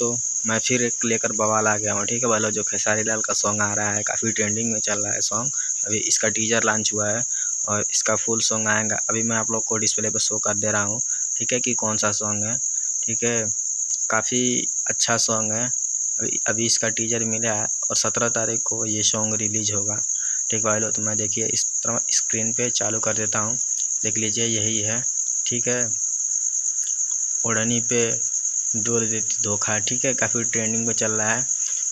दोस्तों, मैं फिर एक लेकर बवाल आ गया हूँ। ठीक है भाई लोग, जो खेसारी लाल का सॉन्ग आ रहा है, काफ़ी ट्रेंडिंग में चल रहा है सॉन्ग। अभी इसका टीजर लॉन्च हुआ है और इसका फुल सॉन्ग आएगा। अभी मैं आप लोग को डिस्प्ले पे शो कर दे रहा हूँ, ठीक है, कि कौन सा सॉन्ग है। ठीक है, काफ़ी अच्छा सॉन्ग है। अभी इसका टीजर मिला है और 17 तारीख को ये सॉन्ग रिलीज होगा। ठीक भाई लोग, तो मैं देखिए इस तरह स्क्रीन पे चालू कर देता हूँ, देख लीजिए यही है। ठीक है, ओढ़नी पे डोल देती धोखा। ठीक है, काफ़ी ट्रेंडिंग में चल रहा है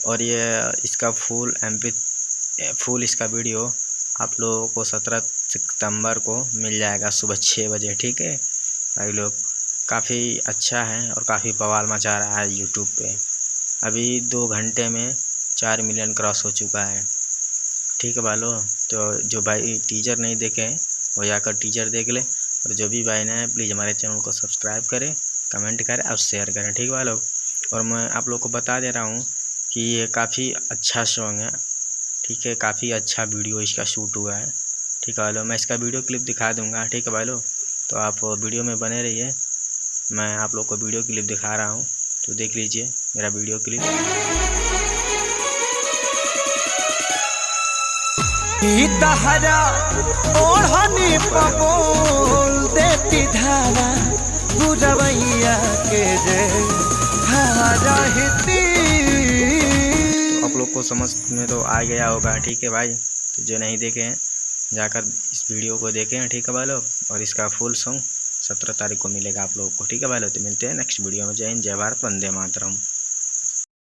और ये इसका फुल इसका वीडियो आप लोगों को 17 सितंबर को मिल जाएगा सुबह 6 बजे। ठीक है भाई लोग, काफ़ी अच्छा है और काफ़ी बवाल मचा रहा है यूट्यूब पे। अभी 2 घंटे में 4 मिलियन क्रॉस हो चुका है। ठीक है भाई लोग, तो जो भाई टीजर नहीं देखे वो जाकर टीजर देख ले, और जो भी भाई ने प्लीज़ हमारे चैनल को सब्सक्राइब करें, कमेंट करें और शेयर करें। ठीक है भाई लोग, और मैं आप लोग को बता दे रहा हूँ कि ये काफ़ी अच्छा सॉन्ग है। ठीक है, काफ़ी अच्छा वीडियो इसका शूट हुआ है। ठीक है भाई लोग, मैं इसका वीडियो क्लिप दिखा दूँगा। ठीक है भाई लोग, तो आप वीडियो में बने रहिए। मैं आप लोग को वीडियो क्लिप दिखा रहा हूँ, तो देख लीजिए मेरा वीडियो क्लिप। तहरा ओढ़नी पबोल देती धारा बुरवैया के जे हरा हिती। तो आप लोग को समझ में तो आ गया होगा। ठीक है भाई, तो जो नहीं देखे हैं जाकर इस वीडियो को देखें। ठीक है भाई लोग, और इसका फुल सॉन्ग 17 तारीख को मिलेगा आप लोगों को। ठीक है भाई लोग, तो मिलते हैं नेक्स्ट वीडियो में। जय हिंद, जय भारत, वंदे मातरम।